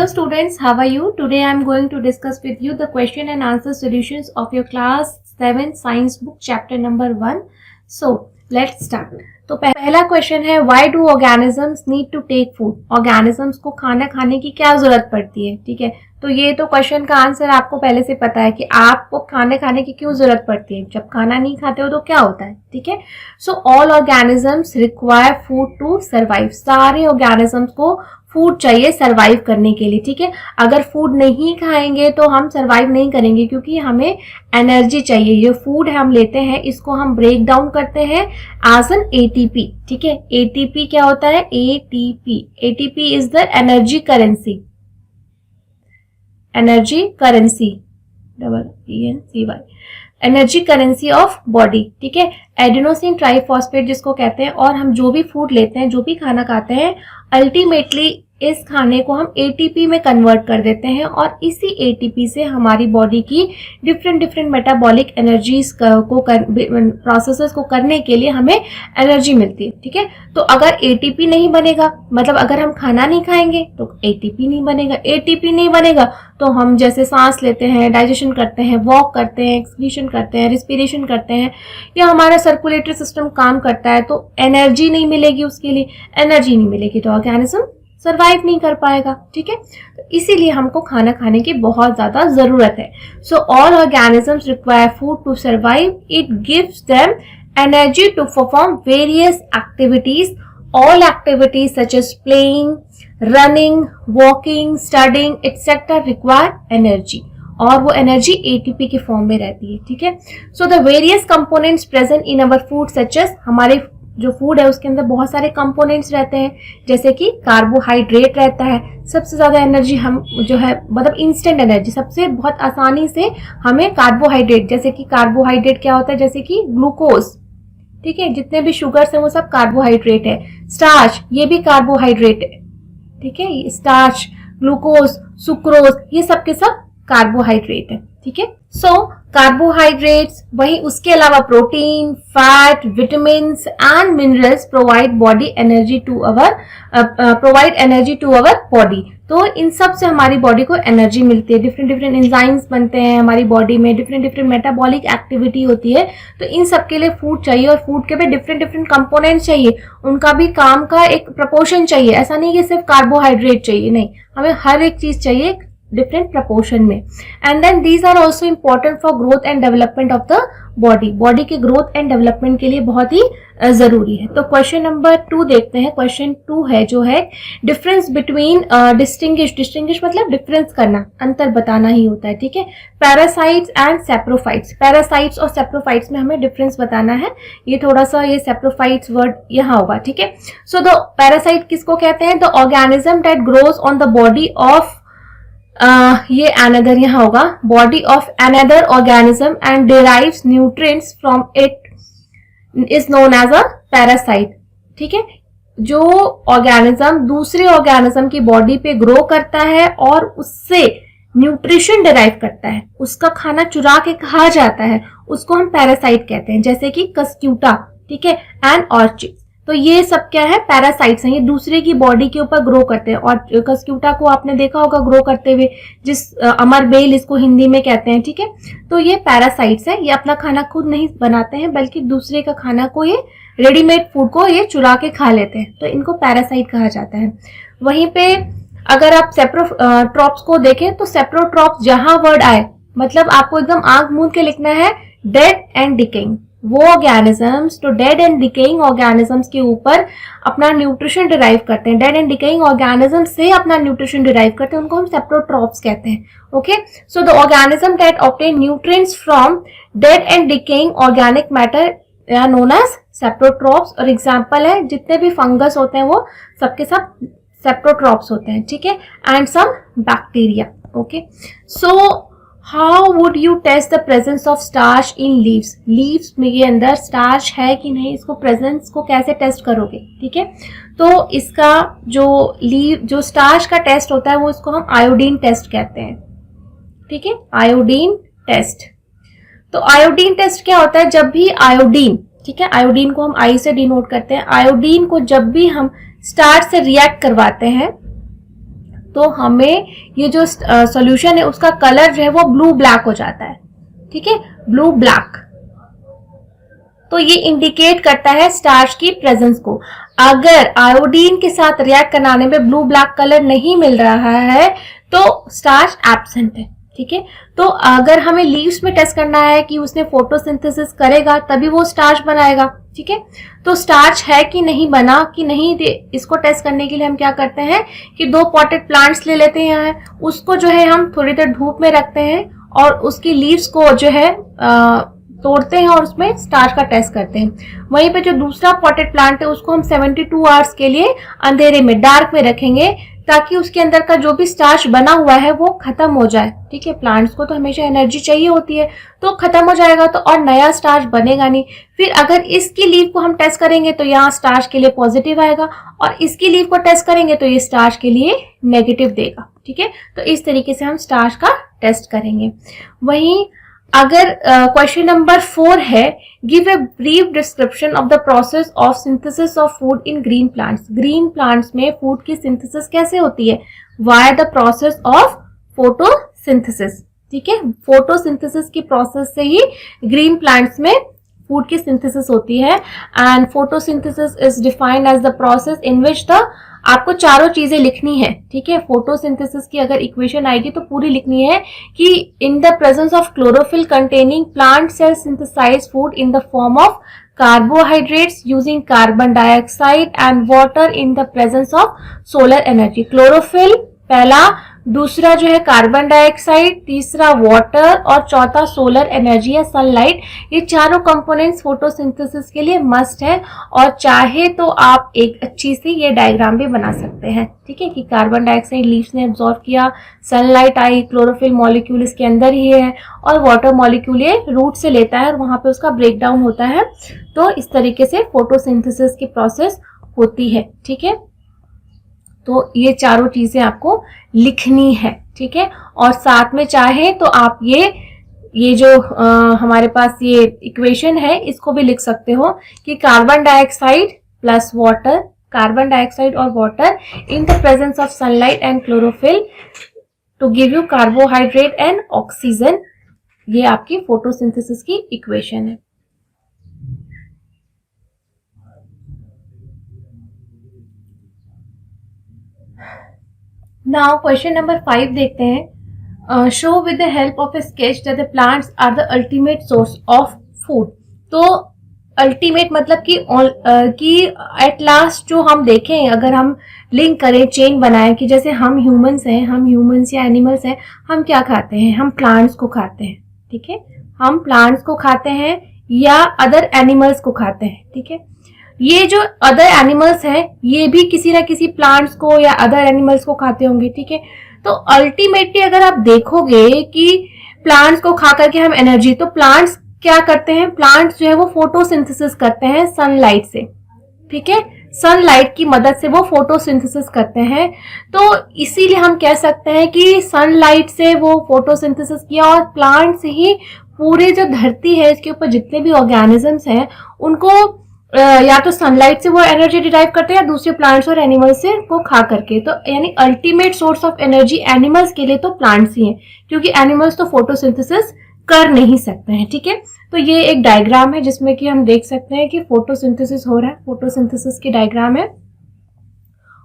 students, how are you? Today I am going to discuss with you the question and answer solutions of your class 7 science book chapter number 1. So let's start. तो पहला question है, why do organisms need to take food? Organisms को खाना खाने की क्या जरूरत पड़ती है? ठीक है, तो ये तो क्वेश्चन का आंसर आपको पहले से पता है कि आपको खाने खाने की क्यों जरूरत पड़ती है। जब खाना नहीं खाते हो तो क्या होता है, ठीक है। So all organisms require food to survive. सारे ऑर्गेनिजम्स को फूड चाहिए सरवाइव करने के लिए, ठीक है। अगर फूड नहीं खाएंगे तो हम सरवाइव नहीं करेंगे, क्योंकि हमें एनर्जी चाहिए। ये फूड हम लेते हैं, इसको हम ब्रेक डाउन करते हैं एज एन एटीपी, ठीक है। एटीपी क्या होता है? ATP is the energy currency, energy currency, ENCY, energy currency of body, ठीक है। एडेनोसिन ट्राइफॉस्फेट जिसको कहते हैं। और हम जो भी फूड लेते हैं, जो भी खाना खाते हैं, अल्टीमेटली इस खाने को हम एटीपी में कन्वर्ट कर देते हैं, और इसी एटीपी से हमारी बॉडी की डिफरेंट मेटाबॉलिक एनर्जीज को प्रोसेसेस को करने के लिए हमें एनर्जी मिलती है, ठीक है। तो अगर एटीपी नहीं बनेगा, मतलब अगर हम खाना नहीं खाएंगे तो एटीपी नहीं बनेगा। एटीपी नहीं बनेगा तो हम जैसे सांस लेते हैं, डाइजेशन करते हैं, वॉक करते हैं, एक्सक्रीशन करते हैं, रिस्पिरेशन करते हैं, या हमारा सर्कुलेटरी सिस्टम काम करता है, तो एनर्जी नहीं मिलेगी। उसके लिए एनर्जी नहीं मिलेगी तो ऑर्गेनिज्म सरवाइव नहीं कर पाएगा, ठीक है। तो इसीलिए हमको खाना खाने की बहुत ज्यादा जरूरत है। So all organisms require food to survive. It gives them energy to perform various activities. All activities such as playing, running, walking, studying etcetera require energy, और वो एनर्जी एटीपी के फॉर्म में रहती है, ठीक है। So the various components present in our food such as, हमारे जो फूड है उसके अंदर बहुत सारे कंपोनेंट्स रहते हैं, जैसे कि कार्बोहाइड्रेट रहता है। सबसे ज्यादा एनर्जी हम जो है, मतलब इंस्टेंट एनर्जी, सबसे बहुत आसानी से हमें कार्बोहाइड्रेट, जैसे कि कार्बोहाइड्रेट क्या होता है, जैसे कि ग्लूकोज, ठीक है। जितने भी शुगर्स हैं वो सब कार्बोहाइड्रेट है। स्टार्च, ये भी कार्बोहाइड्रेट है, ठीक है। स्टार्च, ग्लूकोज, सुक्रोज, ये सब के सब कार्बोहाइड्रेट है, ठीक है। सो कार्बोहाइड्रेट्स, वही उसके अलावा protein, fat, vitamins and minerals provide energy to our body. तो इन सब से हमारी बॉडी को एनर्जी मिलती है। डिफरेंट एंजाइम्स बनते हैं हमारी बॉडी में, डिफरेंट मेटाबॉलिक एक्टिविटी होती है, तो इन सब के लिए फूड चाहिए, और फूड के भी डिफरेंट कंपोनेंट्स चाहिए। उनका भी काम का एक प्रपोर्शन चाहिए। ऐसा नहीं कि सिर्फ कार्बोहाइड्रेट चाहिए, नहीं, हमें हर एक चीज चाहिए डिफरेंट प्रपोर्शन में। And then these are also important for growth and development of the body. Body के ग्रोथ एंड डेवलपमेंट के लिए बहुत ही जरूरी है। तो क्वेश्चन नंबर 2 देखते हैं। क्वेश्चन 2 है जो है डिफरेंस बिटवीन डिस्टिंग्विश मतलब डिफरेंस करना, अंतर बताना ही होता है, ठीक है। Parasites and saprophytes. पैरासाइट्स और सेप्रोफाइट्स में हमें डिफरेंस बताना है। ये थोड़ा सा ये सेप्रोफाइट्स वर्ड यहाँ होगा, ठीक है। सो द पैरासाइट किसको कहते हैं? The organism that grows on the body of, ये अनदर यहाँ होगा, body of another organism and derives nutrients from it is known as a parasite, ठीक है। जो ऑर्गेनिज्म दूसरे ऑर्गेनिज्म की बॉडी पे ग्रो करता है और उससे न्यूट्रिशन डिराइव करता है, उसका खाना चुरा के खा जाता है, उसको हम पैरासाइट कहते हैं, जैसे कि कस्क्यूटा, ठीक है, एंड ऑर्चिड। तो ये सब क्या है? पैरासाइट्स हैं। ये दूसरे की बॉडी के ऊपर ग्रो करते हैं। और कस्क्यूटा को आपने देखा होगा ग्रो करते हुए, जिस अमर बेल इसको हिंदी में कहते हैं, ठीक है। तो ये पैरासाइट्स है। ये अपना खाना खुद नहीं बनाते हैं, बल्कि दूसरे का खाना को, ये रेडीमेड फूड को ये चुरा के खा लेते हैं, तो इनको पैरासाइट कहा जाता है। वहीं पे अगर आप सेप्रोट्रॉप्स को देखें तो सेप्रोट्रॉप्स जहां वर्ड आए, मतलब आपको एकदम आंख मूंद के लिखना है डेड एंड डिकेइंग। वो ऑर्गेनिजम्स तो डेड एंड डिकेइंग ऑर्गेनिजम्स के ऊपर अपना न्यूट्रिशन डिराइव करते हैं, डेड एंड डिकेइंग ऑर्गेनिज्म से अपना न्यूट्रिशन डिराइव करते हैं, उनको हम सेप्रोट्रॉप्स कहते हैं, okay. So the organism that obtain nutrients from dead and decaying organic matter are known as saprotrophs. और एग्जांपल है, जितने भी फंगस होते हैं वो सबके सब सेप्रोट्रॉप्स होते हैं, ठीक है, and some bacteria, okay. So how would you test the presence of starch in leaves? Leaves में ये अंदर स्टार्च है कि नहीं, इसको प्रेजेंस को कैसे टेस्ट करोगे, ठीक है। तो इसका जो स्टार्च का टेस्ट होता है वो इसको हम आयोडीन टेस्ट कहते हैं, ठीक है, आयोडीन टेस्ट। तो आयोडीन टेस्ट क्या होता है? जब भी आयोडीन, ठीक है, आयोडीन को हम आई से डिनोट करते हैं, आयोडीन को जब भी हम स्टार्च से रिएक्ट करवाते हैं तो हमें ये जो सॉल्यूशन है उसका कलर जो है वो ब्लू ब्लैक हो जाता है, ठीक है, ब्लू ब्लैक। तो ये इंडिकेट करता है स्टार्च की प्रेजेंस को। अगर आयोडीन के साथ रिएक्ट कराने में ब्लू ब्लैक कलर नहीं मिल रहा है तो स्टार्च एब्सेंट है, ठीक है। तो अगर हमें लीव्स में टेस्ट करना है कि उसने फोटोसिंथेसिस करेगा तभी वो स्टार्च बनाएगा, ठीक है। तो स्टार्च है कि नहीं बना कि नहीं, इसको टेस्ट करने के लिए हम क्या करते हैं कि 2 पॉटेड प्लांट्स ले लेते हैं, उसको जो है हम थोड़ी देर धूप में रखते हैं और उसकी लीव्स को जो है तोड़ते हैं और उसमें स्टार्च का टेस्ट करते हैं। वहीं पे जो दूसरा पॉटेड प्लांट है उसको हम 72 आवर्स के लिए अंधेरे में, डार्क में रखेंगे ताकि उसके अंदर का जो भी स्टार्च बना हुआ है वो खत्म हो जाए, ठीक है। प्लांट्स को तो हमेशा एनर्जी चाहिए होती है, तो खत्म हो जाएगा तो और नया स्टार्च बनेगा नहीं। फिर अगर इसकी लीफ को हम टेस्ट करेंगे तो यहाँ स्टार्च के लिए पॉजिटिव आएगा और इसकी लीफ को टेस्ट करेंगे तो ये स्टार्च के लिए नेगेटिव देगा, ठीक है। तो इस तरीके से हम स्टार्च का टेस्ट करेंगे। वहीं अगर क्वेश्चन नंबर 4 है, give a brief description of the process of synthesis of food in green plants. Green plants में फूड की सिंथेसिस कैसे होती है, via the process of photosynthesis, ठीक है। फोटोसिंथेसिस की प्रोसेस से ही ग्रीन प्लांट्स में फूड की सिंथेसिस होती है। And photosynthesis is defined as the process in which the, आपको चारों चीजें लिखनी है, ठीक है। फोटोसिंथेसिस की अगर इक्वेशन आएगी तो पूरी लिखनी है कि in the presence of chlorophyll containing plant cell synthesize food in the form of carbohydrates using carbon dioxide and water in the presence of solar energy. Chlorophyll पहला, दूसरा जो है कार्बन डाइऑक्साइड, तीसरा वाटर और चौथा सोलर एनर्जी या sunlight. ये चारों कंपोनेंट्स फोटोसिंथेसिस के लिए मस्ट है और चाहे तो आप एक अच्छी सी ये डायग्राम भी बना सकते हैं, ठीक है, कि कार्बन डाइऑक्साइड लीव्स ने एब्जॉर्ब किया, सनलाइट आई, क्लोरोफिल मॉलिक्यूल इसके अंदर ही है और वाटर मॉलिक्यूल ये रूट से लेता है और वहां पे उसका ब्रेकडाउन होता है। तो इस तरीके से फोटोसिंथेसिस की प्रोसेस होती है, ठीक है। तो ये चारों चीजें आपको लिखनी है, ठीक है। और साथ में चाहे तो आप ये जो हमारे पास ये इक्वेशन है इसको भी लिख सकते हो कि carbon dioxide plus water, carbon dioxide और water in the presence of sunlight and chlorophyll to give you carbohydrate and oxygen. ये आपकी फोटोसिंथेसिस की इक्वेशन है। नाउ क्वेश्चन नंबर 5 देखते हैं। Show with the help of a sketch that the plants are the ultimate source of food. तो ultimate मतलब कि at last जो हम देखें, अगर हम लिंक करें, चेन बनाएं कि जैसे हम ह्यूमंस या एनिमल्स हैं, हम क्या खाते हैं, हम प्लांट्स को खाते हैं, ठीक है। हम प्लांट्स को खाते हैं या अदर एनिमल्स को खाते हैं, ठीक है। ये जो अदर एनिमल्स हैं ये भी किसी ना किसी प्लांट्स को या अदर एनिमल्स को खाते होंगे, ठीक है। तो अल्टीमेटली अगर आप देखोगे कि प्लांट्स को खा करके हम एनर्जी, तो प्लांट्स क्या करते हैं, प्लांट्स जो है वो फोटोसिंथेसिस करते हैं सनलाइट से, ठीक है। सनलाइट की मदद से वो फोटोसिंथेसिस करते हैं। तो इसीलिए हम कह सकते हैं कि सनलाइट से वो फोटोसिंथेसिस किया और प्लांट से ही पूरे जो धरती है इसके ऊपर जितने भी ऑर्गेनिजम्स हैं उनको या तो सनलाइट से वो एनर्जी डिराइव करते हैं या दूसरे प्लांट्स और एनिमल्स से को खा करके। तो यानी ultimate source of energy animals के लिए तो प्लांट्स ही हैं, क्योंकि एनिमल्स तो फोटोसिंथेसिस कर नहीं सकते हैं, ठीक है। तो ये एक डायग्राम है जिसमें कि हम देख सकते हैं कि फोटोसिंथेसिस हो रहा है, फोटोसिंथेसिस की डायग्राम है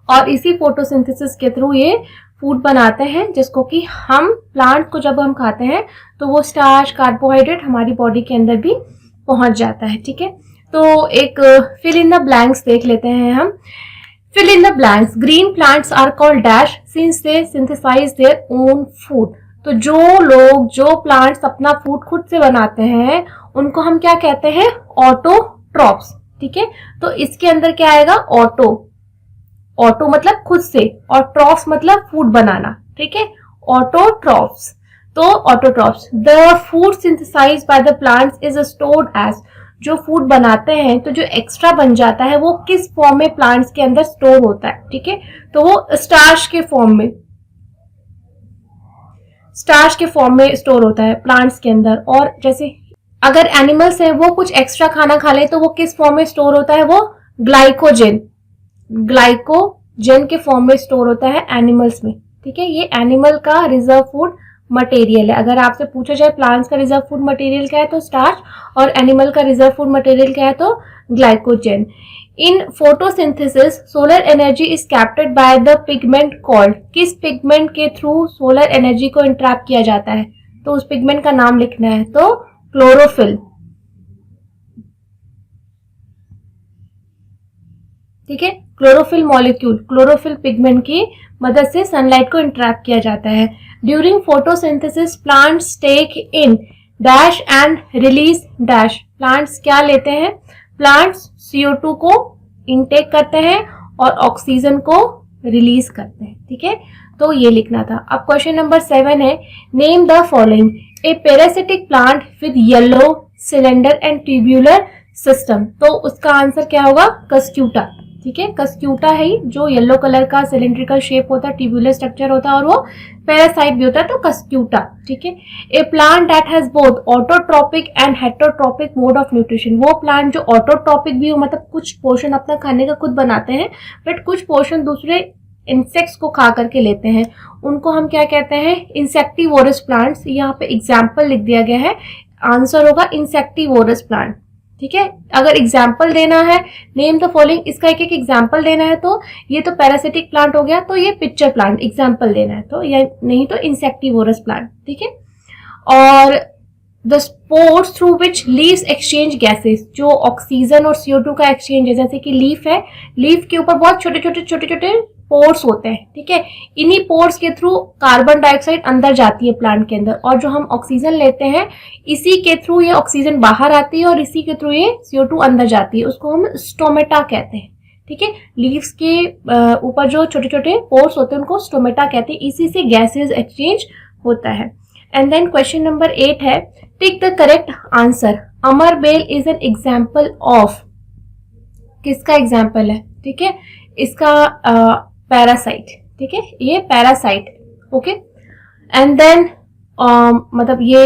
और इसी फोटोसिंथेसिस के थ्रू ये फूड बनाते हैं जिसको कि हम प्लांट को जब हम खाते हैं तो वो स्टार्च, कार्बोहाइड्रेट हमारी बॉडी के अंदर भी पहुंच जाता है, ठीक है। तो एक फिल इन द ब्लैंक्स देख लेते हैं हम। Fill in the blanks, green plants are called dash since they synthesize their own food. तो जो प्लांट्स अपना फूड खुद से बनाते हैं उनको हम क्या कहते हैं, ऑटोट्रॉप्स, ठीक है। तो इसके अंदर क्या आएगा, ऑटो मतलब खुद से और ट्रॉप्स मतलब फूड बनाना, ठीक है, ऑटोट्रॉप्स। तो autotrophs, the food synthesized by the plants is stored as, जो फूड बनाते हैं तो जो एक्स्ट्रा बन जाता है वो किस फॉर्म में प्लांट्स के अंदर स्टोर होता है, ठीक है। तो वो स्टार्च के फॉर्म में स्टोर होता है प्लांट्स के अंदर। और जैसे अगर एनिमल्स हैं वो कुछ एक्स्ट्रा खाना खा लें तो वो किस फॉर्म में स्टोर होता है, वो ग्लाइकोजन के फॉर्म में स्टोर होता है एनिमल्स में, ठीक है, ये एनिमल का रिजर्व फूड मटेरियल है। अगर आपसे पूछा जाए प्लांट्स का रिजर्व फूड मटेरियल क्या है तो स्टार्च, और एनिमल का रिजर्व फूड मटेरियल क्या है तो glycogen. In photosynthesis solar energy is captured by the pigment called, किस पिगमेंट के थ्रू सोलर एनर्जी को इंट्रैप किया जाता है, तो उस पिगमेंट का नाम लिखना है, तो क्लोरोफिल। ठीक है, क्लोरोफिल मॉलिक्यूल, क्लोरोफिल पिगमेंट की मदद से सनलाइट को इंट्रैप किया जाता है। During photosynthesis plants take in dash and release dash, plants क्या लेते हैं, प्लांट्स CO2 को इनटेक करते हैं और ऑक्सीजन को रिलीज करते हैं। ठीक है, तो ये लिखना था। अब क्वेश्चन नंबर 7 है, name the following A parasitic plant with yellow cylinder and tubular system, तो उसका आंसर क्या होगा, कस्क्यूटा। ठीक है, कस्क्यूटा है जो येलो कलर का सिलेंड्रिकल शेप होता है, ट्यूबुलर स्ट्रक्चर होता है और वो पैरासाइट भी होता है, तो कस्क्यूटा। ठीक है, a plant that has both autotrophic and heterotrophic mode of nutrition, वो प्लांट जो ऑटोट्रोपिक भी हो, मतलब कुछ पोर्शन अपना खाने का खुद बनाते हैं, बट कुछ पोर्शन दूसरे इंसेक्ट्स को खा करके लेते हैं, उनको हम क्या कहते हैं, इंसेक्टिवोरस प्लांट्स। यहाँ पे एग्जाम्पल लिख दिया गया है, आंसर होगा इंसेक्टिवोरस प्लांट। ठीक है, अगर एग्जाम्पल देना है, नेम द फॉलोइंग, इसका एक एक एग्जाम्पल देना है, तो ये तो पैरासिटिक प्लांट हो गया, तो ये पिक्चर प्लांट एग्जाम्पल देना है, तो या नहीं तो इंसेक्टिवोरस प्लांट। ठीक है, और the spores through which leaves exchange gases, जो ऑक्सीजन और CO2 का एक्सचेंज है, जैसे कि लीफ है, लीफ के ऊपर बहुत छोटे छोटे पोर्स होते हैं। ठीक है, इन्हीं पोर्स के थ्रू कार्बन डाइऑक्साइड अंदर जाती है प्लांट के अंदर, और जो हम ऑक्सीजन लेते हैं इसी के थ्रू ये ऑक्सीजन बाहर आती है और इसी के थ्रू ये CO2 अंदर जाती है, उसको हम स्टोमेटा कहते हैं। ठीक है, लीव्स के ऊपर जो छोटे छोटे पोर्स होते हैं उनको स्टोमेटा कहते हैं, इसी से गैसेस एक्सचेंज होता है। एंड देन क्वेश्चन नंबर 8 है, tick the correct answer, amar bel is an example of, किसका एग्जाम्पल है, ठीक है, इसका पैरासाइट। ठीक है, ये पैरासाइट। ओके, एंड देन मतलब ये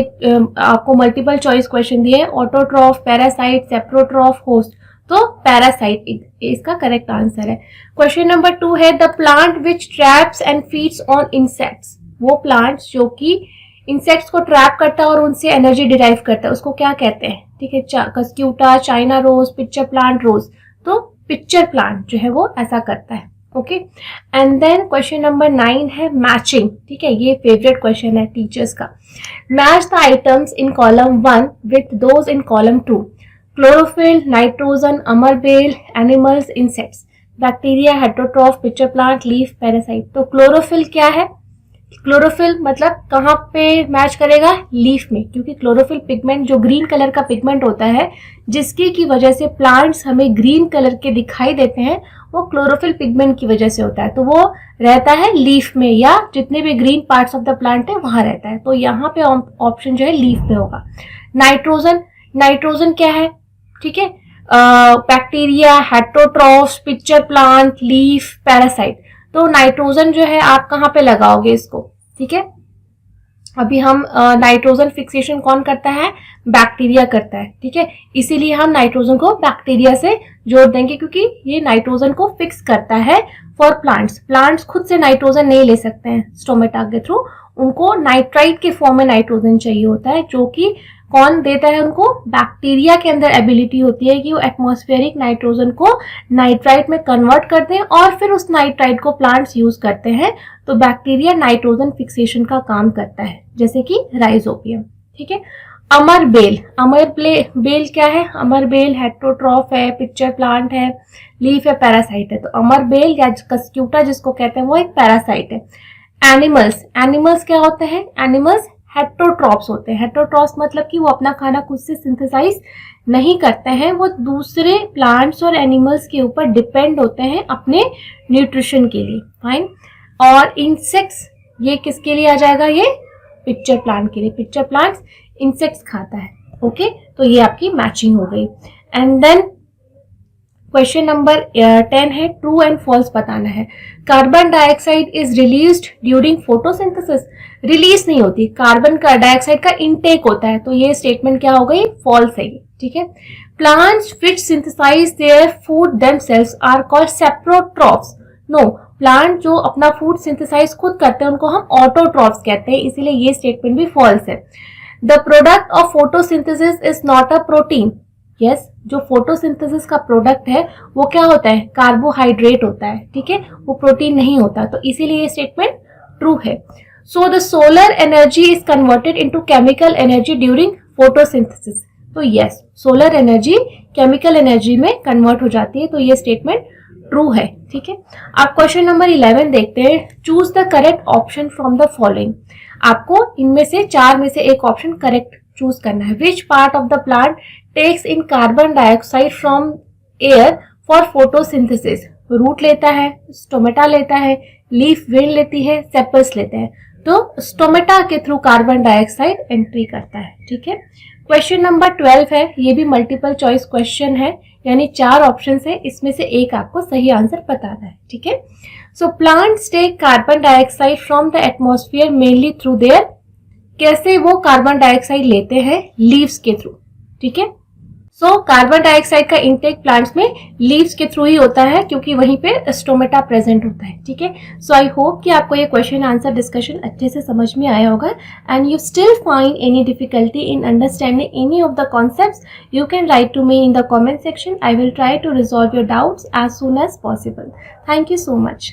आपको मल्टीपल चॉइस क्वेश्चन दिए, ऑटोट्रॉफ, पैरासाइट, सेप्रोट्रॉफ, होस्ट, तो पैरासाइट इसका करेक्ट आंसर है। क्वेश्चन नंबर 2 है, the plant which traps and feeds on insects, वो प्लांट्स जो कि इंसेक्ट्स को ट्रैप करता है और उनसे एनर्जी डिराइव करता है, उसको क्या कहते हैं। ठीक है, Cuscuta, China rose, pitcher plant rose, तो पिक्चर प्लांट जो है वो ऐसा करता है। Okay, and then question number 9 है मैचिंग। ठीक है, ये फेवरेट क्वेश्चन है टीचर्स का। Match the items in column 1 with those in column 2, chlorophyll, nitrogen, अमरबेल, animals, insects, bacteria, heterotroph, pitcher plant, leaf, parasite. तो क्लोरोफिल क्या है, क्लोरोफिल मतलब कहाँ पे मैच करेगा, लीफ में, क्योंकि क्लोरोफिल पिगमेंट जो ग्रीन कलर का पिगमेंट होता है जिसकी की वजह से प्लांट्स हमें ग्रीन कलर के दिखाई देते हैं, वो क्लोरोफिल पिगमेंट की वजह से होता है, तो वो रहता है लीफ में, या जितने भी green parts of the plant है वहां रहता है, तो यहाँ पे ऑप्शन जो है लीफ पे होगा। नाइट्रोजन, नाइट्रोजन क्या है, ठीक है, bacteria, heterotroph, pitcher plant, leaf, parasite, तो नाइट्रोजन जो है आप कहाँ पे लगाओगे इसको। ठीक है, अभी हम नाइट्रोजन फिक्सेशन कौन करता है, बैक्टीरिया करता है। ठीक है, इसीलिए हम नाइट्रोजन को बैक्टीरिया से जोड़ देंगे, क्योंकि ये नाइट्रोजन को फिक्स करता है फॉर प्लांट्स। प्लांट्स खुद से नाइट्रोजन नहीं ले सकते हैं स्टोमेटा के थ्रू, उनको नाइट्राइट के फॉर्म में नाइट्रोजन चाहिए होता है, जो कि कौन देता है उनको, बैक्टीरिया के अंदर एबिलिटी होती है कि वो एटमॉस्फेरिक नाइट्रोजन को नाइट्राइट में कन्वर्ट करते हैं और फिर उस नाइट्राइट को प्लांट्स यूज करते हैं, तो बैक्टीरिया नाइट्रोजन फिक्सेशन का काम करता है, जैसे कि राइजोबियम। ठीक है, अमर बेल, अमर बेल क्या है, अमर बेल हेटेरोट्रॉफ है, पिक्चर प्लांट है, लीफ है, पैरासाइट है, तो अमर बेल या कस्क्यूटा जिसको कहते हैं वो एक पैरासाइट है। एनिमल्स, एनिमल्स क्या होते हैं, एनिमल्स हेटेरोट्रॉप्स होते हैं। हेटेरोट्रॉप्स मतलब कि वो अपना खाना खुद से सिंथेसाइज नहीं करते हैं, वो दूसरे प्लांट्स और एनिमल्स के ऊपर डिपेंड होते हैं अपने न्यूट्रिशन के लिए। फाइन, और इंसेक्ट्स ये किसके लिए आ जाएगा, ये पिक्चर प्लांट के लिए, पिक्चर प्लांट्स इंसेक्ट्स खाता है। ओके, तो ये आपकी मैचिंग हो गई। एंड देन क्वेश्चन नंबर 10 है, ट्रू एंड फॉल्स बताना है। Carbon dioxide is released during photosynthesis, release नहीं होती, कार्बन का डाइऑक्साइड का इनटेक होता है, तो ये स्टेटमेंट क्या हो गई, फॉल्स है। ठीक है, plants which synthesise their food themselves are called saprotrophs, no, plant जो अपना फूड सिंथेसाइज खुद करते हैं उनको हम ऑटोट्रॉफ्स कहते हैं, इसीलिए ये स्टेटमेंट भी फॉल्स है। The product of photosynthesis is not a protein. Yes, जो फोटोसिंथेसिस का प्रोडक्ट है वो क्या होता है, कार्बोहाइड्रेट होता है, ठीक है, वो प्रोटीन नहीं होता, तो इसीलिए ये स्टेटमेंट ट्रू है। So the solar energy is converted into chemical energy during photosynthesis. तो yes, solar energy chemical energy में कन्वर्ट हो जाती है, तो ये स्टेटमेंट ट्रू है, ठीक है। आप क्वेश्चन नंबर 11 देखते हैं। Choose the correct option from the following. आपको इनमें से 4 में से एक ऑप्शन करेक्ट चूज करना है। Which part of the plant takes in carbon dioxide from air for photosynthesis? Root लेता है, स्टोमेटा लेता है, लीफ वेन लेती है, सेपल्स लेते हैं। तो स्टोमेटा के थ्रू कार्बन डाइऑक्साइड एंट्री करता है, ठीक है। क्वेश्चन नंबर 12 है, ये भी मल्टीपल चॉइस क्वेश्चन है, यानी 4 ऑप्शन है, इसमें से एक आपको सही आंसर बताना है, ठीक है। So plants take carbon dioxide from the atmosphere mainly through their. कैसे वो कार्बन डाइऑक्साइड लेते हैं? लीव्स के थ्रू, ठीक है। सो कार्बन डाइऑक्साइड का इनटेक प्लांट्स में लीव्स के थ्रू ही होता है, क्योंकि वहीं पे स्टोमेटा प्रेजेंट होता है, ठीक है। सो आई होप कि आपको ये क्वेश्चन आंसर डिस्कशन अच्छे से समझ में आया होगा, and you still find any difficulty in understanding any of the concepts, you can write to me in the comment section. I will try to resolve your doubts as soon as possible. Thank you so much.